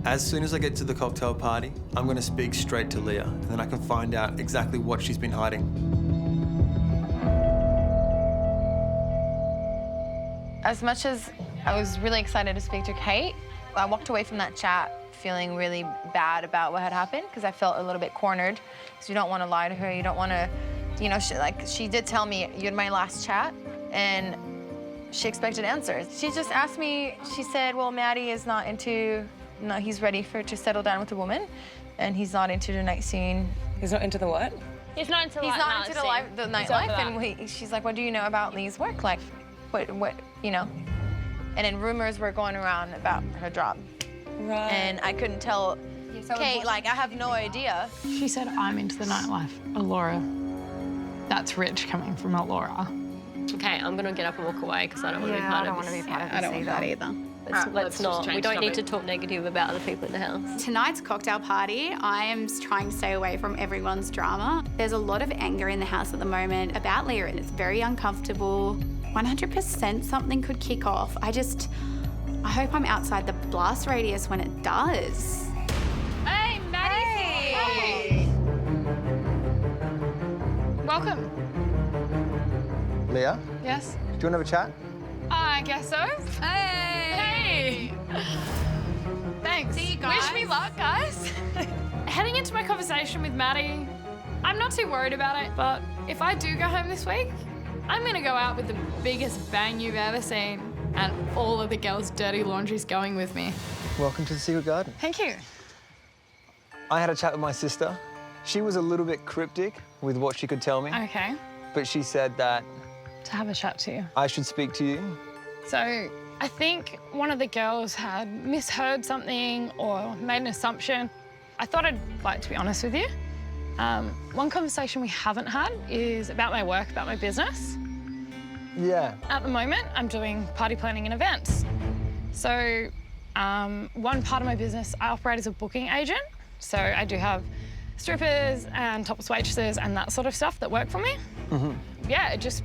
As soon as I get to the cocktail party, I'm going to speak straight to Leah, and then I can find out exactly what she's been hiding. As much as I was really excited to speak to Kate, I walked away from that chat feeling really bad about what had happened because I felt a little bit cornered. Because you don't want to lie to her, you don't want to, you know, she did tell me, you had my last chat, and she expected answers. She just asked me, she said, well, Maddy is not into, no, he's ready to settle down with a woman, and he's not into the night scene. He's not into the what? He's not into the nightlife, and she's like, what do you know about Lee's work? Like, what, you know? And then rumors were going around about her job. Right. And I couldn't tell Kate, like, I have no idea. She said, I'm into the nightlife. Alora, that's rich coming from Alora. Okay, I'm gonna get up and walk away because I don't want to be part of this. I don't want to be part of this either. Let's not. We don't need to talk negative about other people in the house. Tonight's cocktail party, I am trying to stay away from everyone's drama. There's a lot of anger in the house at the moment about Leah, and it's very uncomfortable. 100% something could kick off. I hope I'm outside the blast radius when it does. Hey, Maddy! Hey. Welcome. Leah? Yes? Do you want to have a chat? I guess so. Hey! Thanks. See you guys. Wish me luck, guys. Heading into my conversation with Maddy, I'm not too worried about it, but if I do go home this week, I'm gonna go out with the biggest bang you've ever seen, and all of the girls' dirty laundry's going with me. Welcome to the Secret Garden. Thank you. I had a chat with my sister. She was a little bit cryptic with what she could tell me, Okay. but she said that To have a chat to you. I should speak to you. So I think one of the girls had misheard something or made an assumption. I thought I'd like to be honest with you. One conversation we haven't had is about my work, about my business. Yeah. At the moment, I'm doing party planning and events. So one part of my business, I operate as a booking agent. So I do have strippers and topless waitresses and that sort of stuff that work for me. Yeah, it just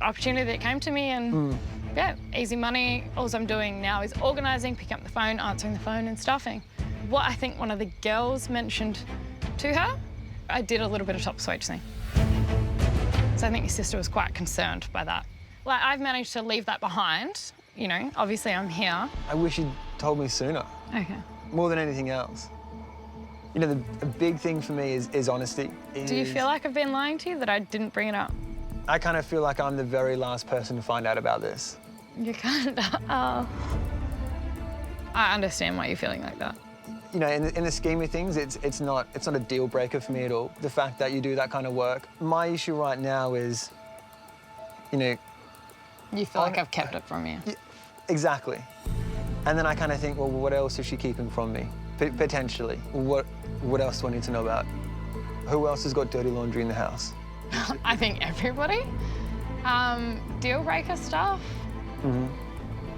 opportunity that came to me, and yeah, easy money. All I'm doing now is organising, picking up the phone, answering the phone and staffing. What I think one of the girls mentioned to her, I did a little bit of topless waitressing. So I think your sister was quite concerned by that. Like, I've managed to leave that behind, you know, obviously I'm here. I wish you'd told me sooner. Okay. More than anything else. You know, the big thing for me is honesty. Do you feel like I've been lying to you, that I didn't bring it up? I kind of feel like I'm the very last person to find out about this. You kind of are. I understand why you're feeling like that. You know, in the scheme of things, it's not a deal breaker for me at all. The fact that you do that kind of work. My issue right now is, you know. You feel like I've kept it from you. Yeah, exactly. And then I kind of think, well, what else is she keeping from me? Potentially. What else do I need to know about? Who else has got dirty laundry in the house? I think everybody. Deal breaker stuff.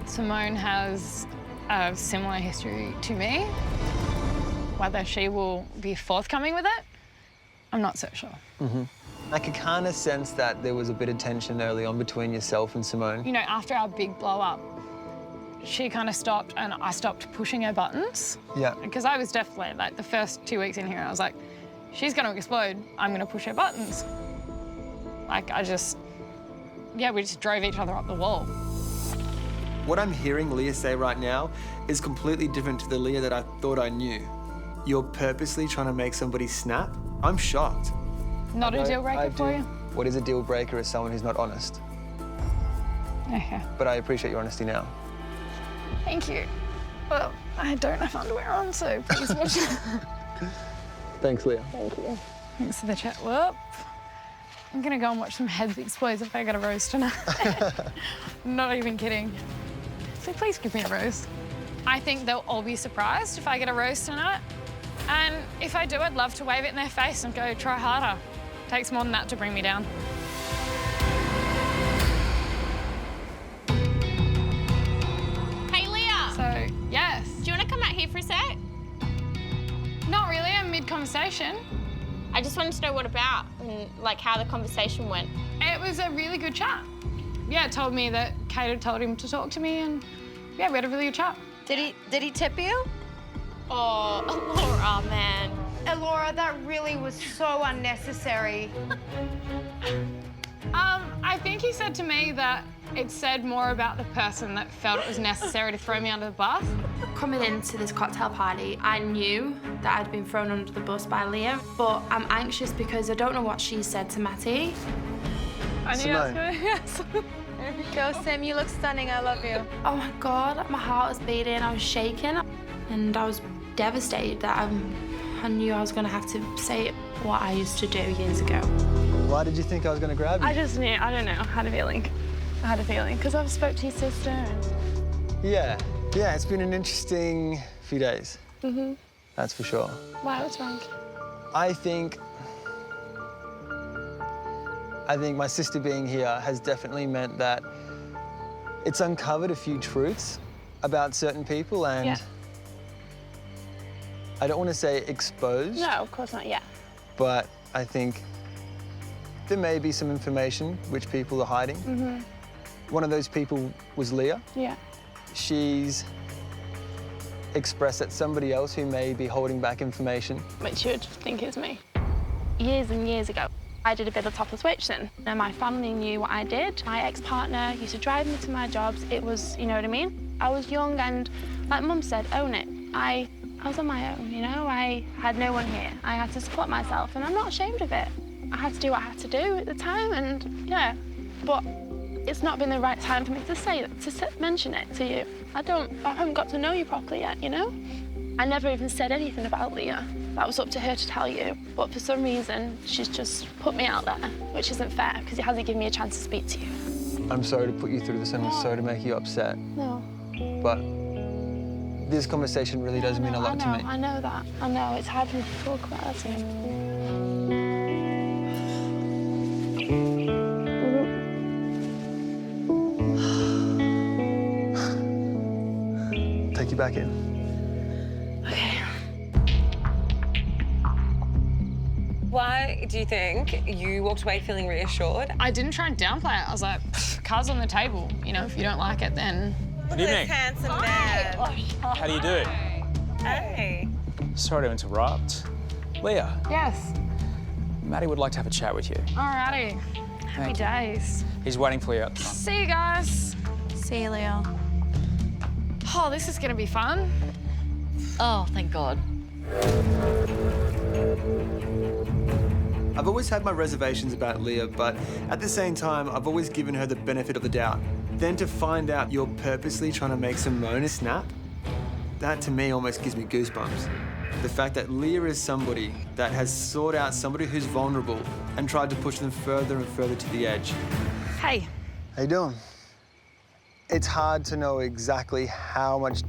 Simone has a similar history to me. Whether she will be forthcoming with it, I'm not so sure. I could kind of sense that there was a bit of tension early on between yourself and Simone. You know, after our big blow up, she kind of stopped and I stopped pushing her buttons. Yeah. Because I was definitely, like, the first 2 weeks in here, I was like, she's going to explode. I'm going to push her buttons. Like, yeah, we just drove each other up the wall. What I'm hearing Leah say right now is completely different to the Leah that I thought I knew. You're purposely trying to make somebody snap? I'm shocked. Not a deal breaker for you? What is a deal breaker is someone who's not honest. Okay. But I appreciate your honesty now. Thank you. Well, I don't have underwear on, so please watch it. Thanks, Leah. Thank you. Thanks for the chat. Whoop. I'm gonna go and watch some heads explode if I get a rose tonight. Not even kidding. So please give me a rose. I think they'll all be surprised if I get a rose tonight. And if I do, I'd love to wave it in their face and go, try harder. Takes more than that to bring me down. Hey, Leah. So, yes. Do you want to come out here for a sec? Not really, I'm mid-conversation. I just wanted to know what about and, like, how the conversation went. It was a really good chat. Yeah, it told me that Kate had told him to talk to me, and yeah, we had a really good chat. Did he tip you? Oh, Laura, man. Laura, that really was so unnecessary. I think he said to me that it said more about the person that felt it was necessary to throw me under the bus. Coming into this cocktail party, I knew that I'd been thrown under the bus by Leah, but I'm anxious because I don't know what she said to Matty. I knew Simone. that was good. Yes. Go, Sim, you look stunning. I love you. Oh my God, my heart was beating, I was shaking, and I was devastated that I knew I was gonna have to say what I used to do years ago. Why did you think I was going to grab you? I just knew. I don't know. I had a feeling. Because I've spoke to your sister. And... Yeah, it's been an interesting few days. Mm-hmm. That's for sure. Why? What's wrong? I think my sister being here has definitely meant that it's uncovered a few truths about certain people and Yeah. I don't want to say exposed, No, of course not. Yeah. but I think there may be some information which people are hiding. Mm-hmm. One of those people was Leah. Yeah. She's expressed that somebody else who may be holding back information. Which you would think is me. Years and years ago, I did a bit of topless waitressing, and my family knew what I did. My ex-partner used to drive me to my jobs. It was, you know what I mean? I was young and, like Mum said, own it. I was on my own, you know? I had no one here. I had to support myself, and I'm not ashamed of it. I had to do what I had to do at the time, and yeah. But it's not been the right time for me to say it, to mention it to you. I haven't got to know you properly yet, you know? I never even said anything about Leah. That was up to her to tell you. But for some reason, she's just put me out there, which isn't fair, because it hasn't given me a chance to speak to you. I'm sorry to put you through this and I'm sorry to make you upset, No. but this conversation really does mean a lot to me. I know that. I know. It's hard for me to talk about it. Take you back in. Okay. Why do you think you walked away feeling reassured? I didn't try and downplay it. I was like, cards on the table. You know, if you don't like it, then... Look Good at evening. this handsome man. How do you do? Hey. Sorry to interrupt. Leah, Yes. Matty would like to have a chat with you. Alrighty. Happy days. He's waiting for you up front. See you guys. See you, Leah. Oh, this is gonna be fun. Oh, thank God. I've always had my reservations about Leah, but at the same time, I've always given her the benefit of the doubt. Then to find out you're purposely trying to make Simone snap, that to me almost gives me goosebumps. The fact that Leah is somebody that has sought out somebody who's vulnerable and tried to push them further and further to the edge. Hey. How you doing? It's hard to know exactly how much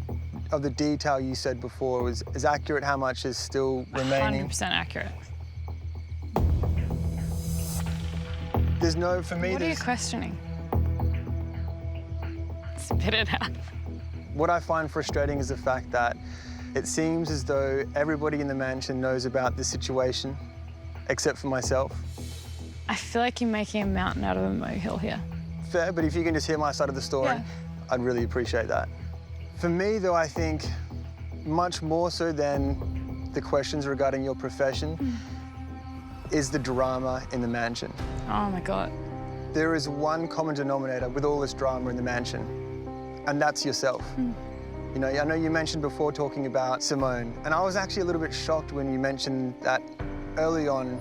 of the detail you said before is accurate, how much is still remaining. 100% accurate. There's no, for me, What are you there's... questioning? Spit it out. What I find frustrating is the fact that it seems as though everybody in the mansion knows about this situation, except for myself. I feel like you're making a mountain out of a molehill here. Fair, but if you can just hear my side of the story, Yeah. I'd really appreciate that. For me, though, I think much more so than the questions regarding your profession is the drama in the mansion. Oh my God. There is one common denominator with all this drama in the mansion, and that's yourself. You know, I know you mentioned before talking about Simone, and I was actually a little bit shocked when you mentioned that early on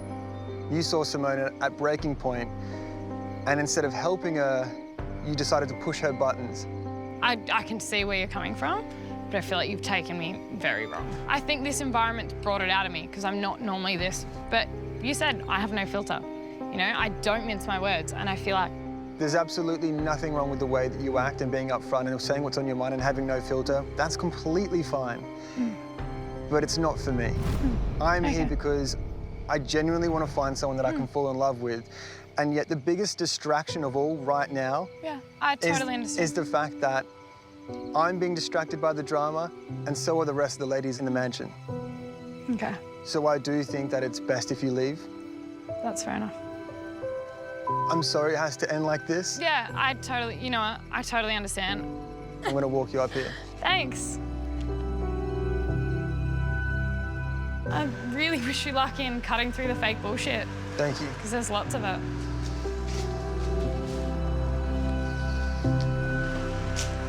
you saw Simone at breaking point, and instead of helping her, you decided to push her buttons. I can see where you're coming from, but I feel like you've taken me very wrong. I think this environment brought it out of me because I'm not normally this, but you said I have no filter. You know, I don't mince my words, and I feel like There's absolutely nothing wrong with the way that you act and being upfront and saying what's on your mind and having no filter. That's completely fine. But it's not for me. I'm here because I genuinely want to find someone that I can fall in love with. And yet the biggest distraction of all right now yeah, I totally understand. is the fact that I'm being distracted by the drama and so are the rest of the ladies in the mansion. Okay, So I do think that it's best if you leave. that's fair enough. I'm sorry it has to end like this. Yeah, I totally, you know what, I totally understand. I'm gonna walk you up here. Thanks. I really wish you luck in cutting through the fake bullshit, Thank you. because there's lots of it.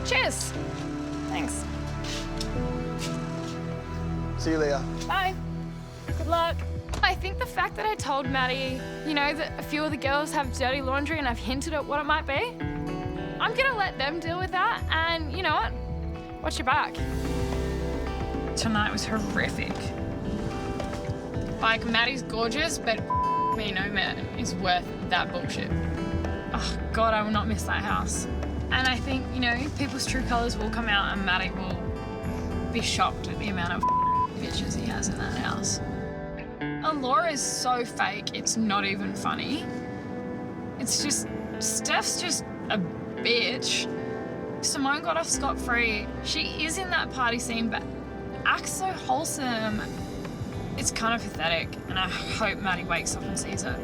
Cheers. Thanks. See you, Leah. Bye. Good luck. I think the fact that I told Maddy, you know, that a few of the girls have dirty laundry and I've hinted at what it might be, I'm gonna let them deal with that, and you know what? Watch your back. Tonight was horrific. Like, Maddy's gorgeous, but me, no man is worth that bullshit. Oh, God, I will not miss that house. And I think, you know, people's true colours will come out and Maddy will be shocked at the amount of bitches he has in that house. And Laura is so fake, it's not even funny. It's just, Steph's just a bitch. Simone got off scot-free. She is in that party scene, but acts so wholesome. It's kind of pathetic, and I hope Maddy wakes up and sees it.